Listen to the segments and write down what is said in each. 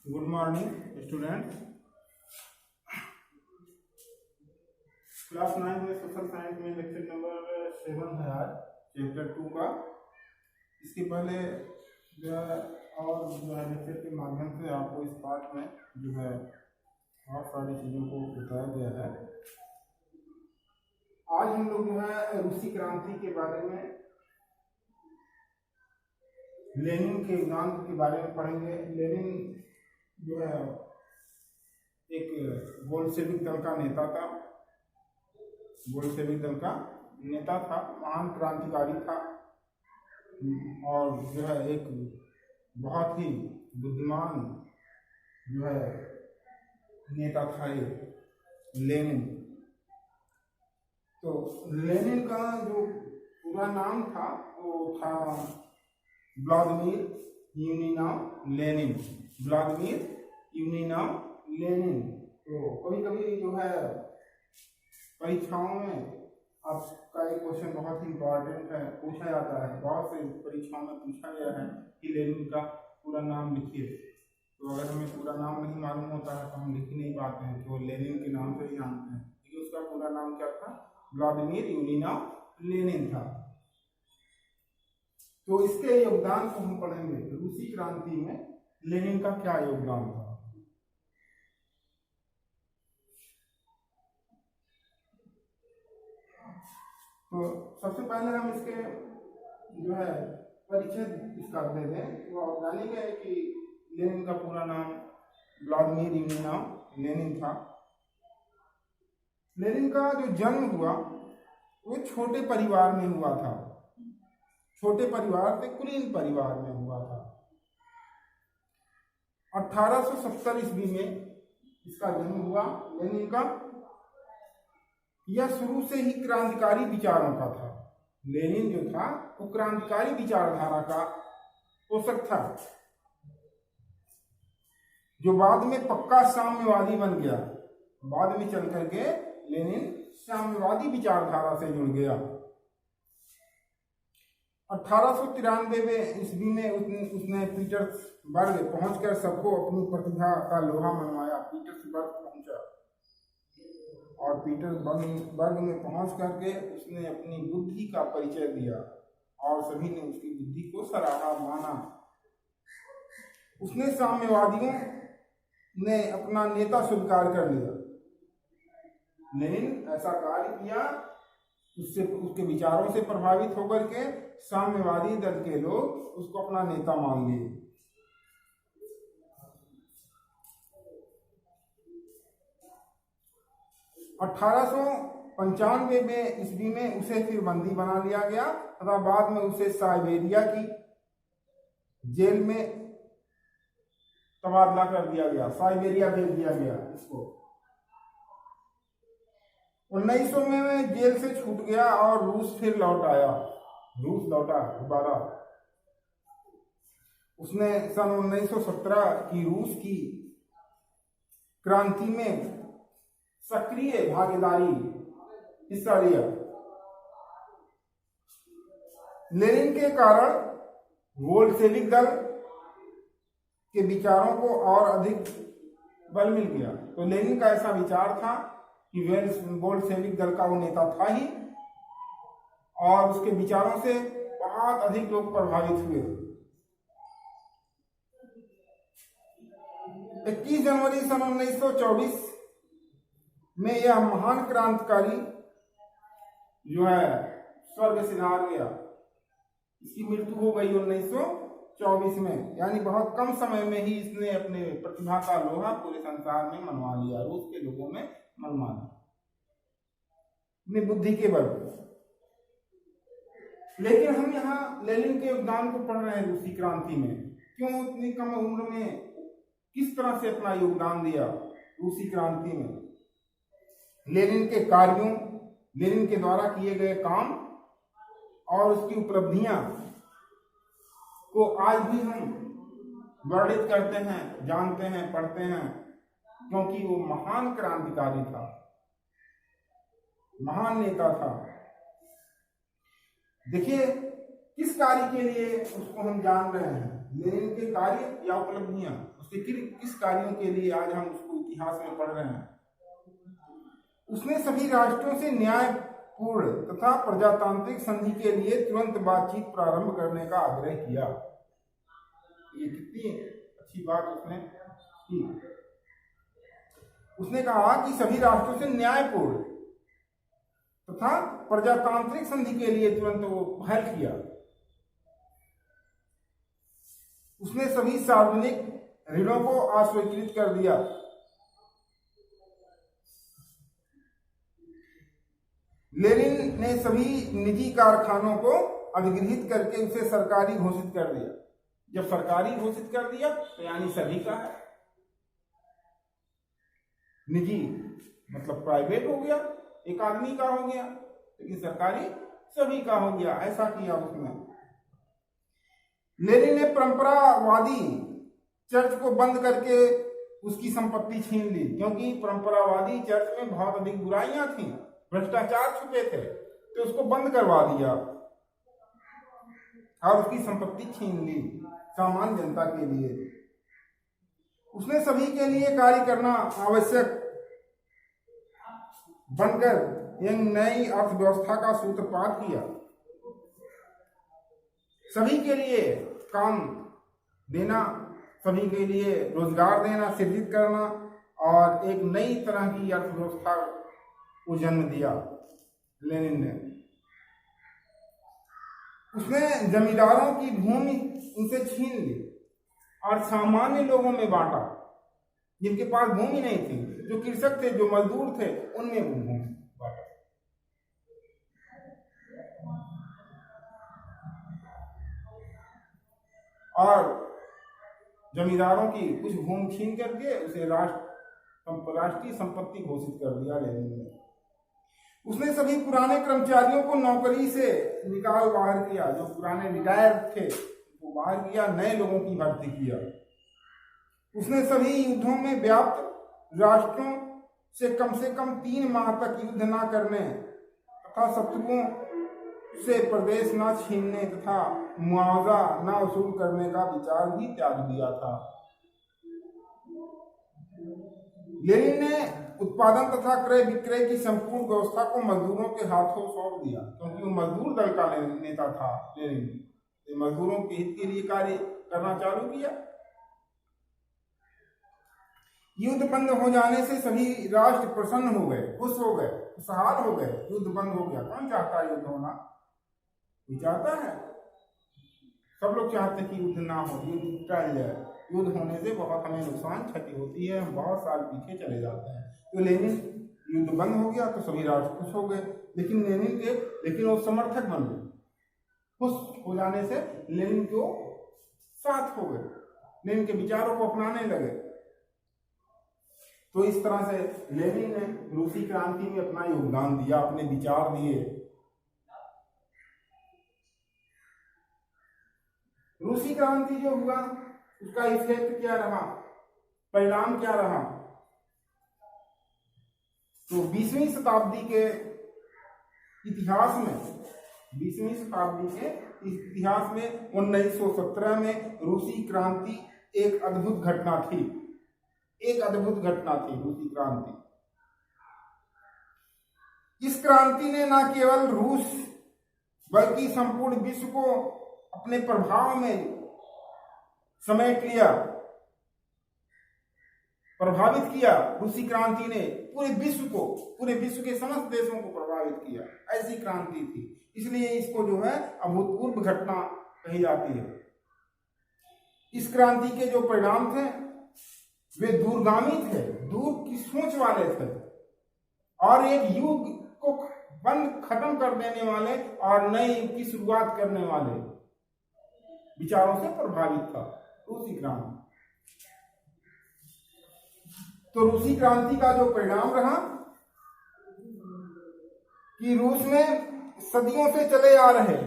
Good morning student. Class 9 में social science में lecture number 7 है आज, चैप्टर 2 का। इसके पहले जो है लेक्चर के माध्यम से आपको इस पार्ट में जो है बहुत सारी चीज़ों को बताया गया है। आज हम लोग जो है रूसी क्रांति के बारे में, लेनिन के योगदान के बारे में पढ़ेंगे। लेनिन जो है एक बोल्शेविक दल का नेता था, बोल्शेविक दल का नेता था, महान क्रांतिकारी था और जो है एक बहुत ही बुद्धिमान जो है नेता था ये लेनिन। तो लेनिन का जो पूरा नाम था वो था Vladimir Ulyanov Lenin. Vladimir Ulyanov Lenin. तो कभी कभी जो है परीक्षाओं में आपका एक क्वेश्चन बहुत ही इम्पोर्टेंट है, पूछा जाता है, बहुत से परीक्षाओं में पूछा गया है कि लेनिन का पूरा नाम लिखिए। तो अगर हमें पूरा नाम नहीं मालूम होता है तो हम लिख नहीं पाते हैं, केवल लेनिन के नाम से ही जानते हैं। क्योंकि उसका पूरा नाम क्या था? व्लादिमीर यूलियानोव लेनिन था। तो इसके योगदान को हम पढ़ेंगे। रूसी क्रांति में लेनिन का क्या योगदान था। तो सबसे पहले हम इसके जो है परिचय इसका दे दें। तो आप जानेंगे कि लेनिन का पूरा नाम व्लादिमीर यूलियानोव लेनिन था। लेनिन का जो जन्म हुआ वो छोटे परिवार में हुआ था, छोटे परिवार से कुलीन परिवार में हुआ था। 1870 ईस्वी में इसका जन्म हुआ लेनिन का। यह शुरू से ही क्रांतिकारी विचारों का था। लेनिन जो था वो क्रांतिकारी विचारधारा का पोषक था, जो बाद में पक्का साम्यवादी बन गया। बाद में चल करके लेनिन साम्यवादी विचारधारा से जुड़ गया। 1893 ईस्वी में उसने पीटर्सबर्ग पहुंचकर सबको अपनी प्रतिभा का लोहा मनवाया। पीटर्सबर्ग पहुंचा और पीटर्सबर्ग में पहुंच करके उसने अपनी बुद्धि का परिचय दिया और सभी ने उसकी बुद्धि को सराहा, माना। उसने साम्यवादियों ने अपना नेता स्वीकार कर लिया। लेनिन ऐसा कार्य किया, उससे उसके विचारों से प्रभावित होकर के साम्यवादी दल के लोग उसको अपना नेता मान लिए। ईस्वी में उसे फिर बंदी बना लिया गया तथा बाद में उसे साइबेरिया की जेल में तबादला कर दिया गया, साइबेरिया भेज दिया गया इसको। 1900 में जेल से छूट गया और रूस फिर लौट आया। रूस लौटा दोबारा। उसने सन 1917 की रूस की क्रांति में सक्रिय भागीदारी हिस्सा लिया। लेनिन के कारण बोल्शेविक दल के विचारों को और अधिक बल मिल गया। तो लेनिन का ऐसा विचार था कि बोल्शेविक दल का वो नेता था ही और उसके विचारों से बहुत अधिक लोग प्रभावित हुए। 21 जनवरी सन 1924 में यह महान क्रांतिकारी जो है स्वर्ग सिधार गया। इसकी मृत्यु हो गई 1924 में, यानी बहुत कम समय में ही इसने अपने प्रतिभा का लोहा पूरे संसार में मनवा लिया, रूस के लोगों में मनवा लिया अपनी बुद्धि के बल। लेकिन हम यहाँ लेनिन के योगदान को पढ़ रहे हैं रूसी क्रांति में। क्यों इतनी कम उम्र में किस तरह से अपना योगदान दिया रूसी क्रांति में। लेनिन के कार्यों, लेनिन के द्वारा किए गए काम और उसकी उपलब्धियां को आज भी हम वर्णित करते हैं, जानते हैं, पढ़ते हैं, क्योंकि वो महान क्रांतिकारी था, महान नेता था। देखिए किस कार्य के लिए उसको हम जान रहे हैं। लेनिन के कार्य या उपलब्धियां, उसके किस कार्यों के लिए आज हम उसको इतिहास में पढ़ रहे हैं। उसने सभी राष्ट्रों से न्यायपूर्ण तथा प्रजातांत्रिक संधि के लिए तुरंत बातचीत प्रारंभ करने का आग्रह किया। ये कितनी अच्छी बात उसने की। उसने कहा कि सभी राष्ट्रों से न्यायपूर्ण तथा प्रजातांत्रिक संधि के लिए तुरंत वो पहल किया। उसने सभी सार्वजनिक ऋणों को अस्वीकृत कर दिया। लेनिन ने सभी निजी कारखानों को अधिग्रहित करके उसे सरकारी घोषित कर दिया। जब सरकारी घोषित कर दिया तो यानी सभी का है, निजी मतलब प्राइवेट हो गया, एक आदमी का हो गया, लेकिन सरकारी सभी का हो गया। ऐसा किया उसने। लेनिन ने परंपरावादी चर्च को बंद करके उसकी संपत्ति छीन ली, क्योंकि परंपरावादी चर्च में बहुत अधिक बुराइयां थी, भ्रष्टाचार छुपे थे, तो उसको बंद करवा दिया और उसकी संपत्ति छीन ली सामान्य जनता के लिए। उसने सभी के लिए कार्य करना आवश्यक बनकर एक नई अर्थव्यवस्था का सूत्रपात किया। सभी के लिए काम देना, सभी के लिए रोजगार देना, सृजित करना और एक नई तरह की अर्थव्यवस्था को जन्म दिया लेनिन ने। उसने जमींदारों की भूमि उनसे छीन ली और सामान्य लोगों में बांटा, जिनके पास भूमि नहीं थी, जो कृषक थे, जो मजदूर थे, उनमें वो भूमि बांटा। और जमींदारों की कुछ भूमि छीन करके उसे राष्ट्रीय संपत्ति घोषित कर दिया लेनिन ने। उसने सभी पुराने कर्मचारियों को नौकरी से निकाल बाहर किया, जो पुराने रिटायर थे वो बाहर किया, नए लोगों की भर्ती किया। उसने सभी युद्धों में व्याप्त राष्ट्रों से कम 3 माह तक युद्ध न करने तथा शत्रुओं से प्रदेश न छीनने तथा मुआवजा न वसूल करने का विचार भी त्याग दिया था। लेनिन ने उत्पादन तथा क्रय विक्रय की संपूर्ण व्यवस्था को मजदूरों के हाथों सौंप दिया, क्योंकि वो मजदूर दल का नेता था। लेनिन मजदूरों के हित के लिए कार्य करना चालू किया। युद्ध बंद हो जाने से सभी राष्ट्र प्रसन्न हो गए, खुश हो गए, खुशहाल हो गए। युद्ध बंद हो गया। कौन चाहता है युद्ध होना? कोई चाहता है? सब लोग चाहते हैं कि युद्ध ना हो, युद्ध टल जाए। युद्ध होने से बहुत हमें नुकसान, क्षति होती है, हम बहुत साल पीछे चले जाते हैं। तो लेनिन युद्ध बंद हो गया तो सभी राष्ट्र खुश हो गए। लेकिन वो समर्थक बन गए। खुश हो जाने से लेनिन को साथ हो गए, लेनिन के विचारों को अपनाने लगे। तो इस तरह से लेनिन ने रूसी क्रांति में अपना योगदान दिया, अपने विचार दिए। रूसी क्रांति जो हुआ उसका इफेक्ट क्या रहा, परिणाम क्या रहा? तो 20वीं शताब्दी के इतिहास में 1917 में रूसी क्रांति एक अद्भुत घटना थी। रूसी क्रांति। इस क्रांति ने न केवल रूस बल्कि संपूर्ण विश्व को अपने प्रभाव में समेट लिया, प्रभावित किया। रूसी क्रांति ने पूरे विश्व के समस्त देशों को प्रभावित किया। ऐसी क्रांति थी, इसलिए इसको जो है अभूतपूर्व घटना कही जाती है। इस क्रांति के जो परिणाम थे वे दूरगामी थे, दूर की सोच वाले थे और एक युग को खत्म कर देने वाले और नए युग की शुरुआत करने वाले विचारों से प्रभावित था रूसी क्रांति। तो रूसी क्रांति का जो परिणाम रहा कि रूस में सदियों से चले आ रहे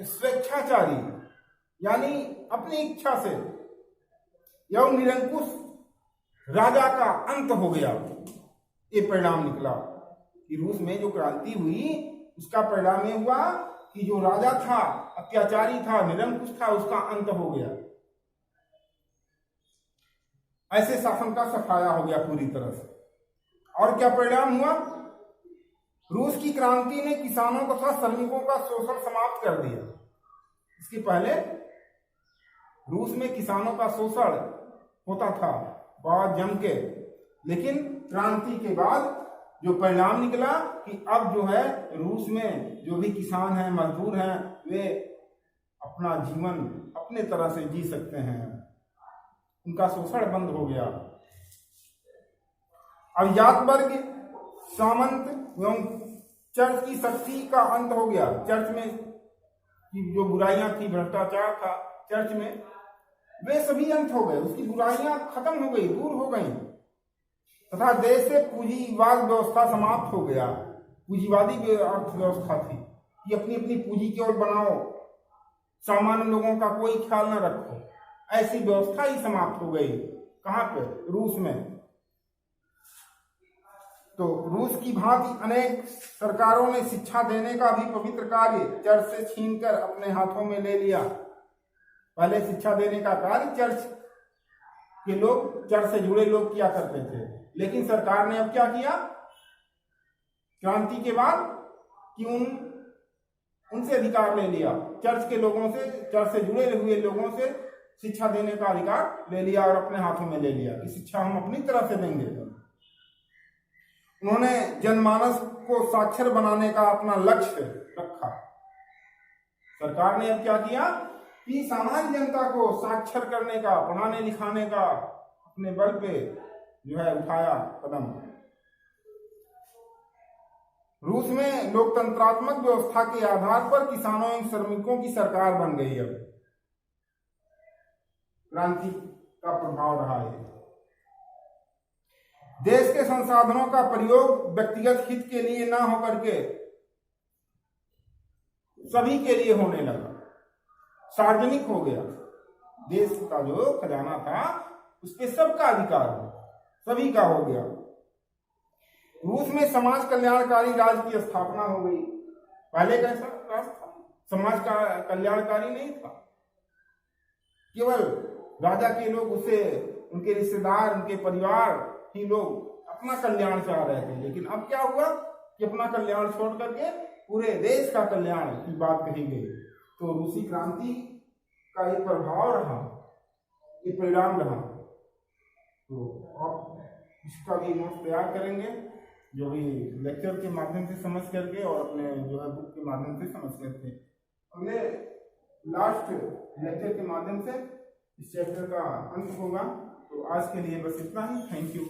स्वेच्छाचारी यानी अपनी इच्छा से या निरंकुश राजा का अंत हो गया। ये परिणाम निकला कि रूस में जो क्रांति हुई उसका परिणाम ये हुआ कि जो राजा था, अत्याचारी था, निरंकुश था, उसका अंत हो गया। ऐसे शासन का सफाया हो गया पूरी तरह से। और क्या परिणाम हुआ? रूस की क्रांति ने किसानों तथा श्रमिकों का शोषण समाप्त कर दिया। इसके पहले रूस में किसानों का शोषण होता था बहुत जम के, लेकिन क्रांति के बाद जो परिणाम निकला कि अब जो है रूस में जो भी किसान हैं, मजदूर हैं, वे अपना जीवन अपने तरह से जी सकते हैं, उनका शोषण बंद हो गया। अब जात वर्ग, सामंत एवं चर्च की शक्ति का अंत हो गया। चर्च में की जो बुराइयां थी, भ्रष्टाचार था चर्च में, वे सभी अंत हो गए, उसकी बुराइयां खत्म हो गई, दूर हो गई, तथा देश से पूंजीवाद व्यवस्था समाप्त हो गया। पूंजीवादी अर्थव्यवस्था थी कि अपनी अपनी पूंजी की ओर बनाओ, सामान्य लोगों का कोई ख्याल न रखो, ऐसी व्यवस्था ही समाप्त हो गई। कहाँ पे? रूस में। तो रूस की भांति अनेक सरकारों ने शिक्षा देने का भी पवित्र कार्य चर्च से छीनकर अपने हाथों में ले लिया। पहले शिक्षा देने का कार्य चर्च के लोग, चर्च से जुड़े लोग किया करते थे, लेकिन सरकार ने अब क्या किया क्रांति के बाद कि उनसे अधिकार ले लिया, चर्च के लोगों से, चर्च से जुड़े हुए लोगों से शिक्षा देने का अधिकार ले लिया और अपने हाथों में ले लिया कि शिक्षा हम अपनी तरफ से देंगे। उन्होंने जनमानस को साक्षर बनाने का अपना लक्ष्य रखा। सरकार ने अब क्या किया कि सामान्य जनता को साक्षर करने का, पढ़ाने लिखाने का अपने बल पे जो है उठाया कदम। रूस में लोकतंत्रात्मक व्यवस्था के आधार पर किसानों एवं श्रमिकों की सरकार बन गई। अब क्रांति का प्रभाव रहा है। देश के संसाधनों का प्रयोग व्यक्तिगत हित के लिए ना होकर के सभी के लिए होने लगा, सार्वजनिक हो गया। देश का जो खजाना था उस पे सबका अधिकार सभी का हो गया। रूस में समाज कल्याणकारी राज की स्थापना हो गई। पहले कैसा राज था? समाज का कल्याणकारी नहीं था, केवल राजा के लोग, उसे उनके रिश्तेदार, उनके परिवार ही लोग अपना कल्याण चाह रहे थे। लेकिन अब क्या हुआ कि अपना कल्याण छोड़ करके पूरे देश का कल्याण की बात कही गई। तो रूसी क्रांति का ये प्रभाव रहा, ये परिणाम रहा। तो आप इसका भी नोट तैयार करेंगे, जो भी लेक्चर के माध्यम से समझ करके और अपने जो है बुक के माध्यम से समझ करके। अगले लास्ट लेक्चर के माध्यम से इस चैप्टर का अंत होगा। तो आज के लिए बस इतना ही। Thank you.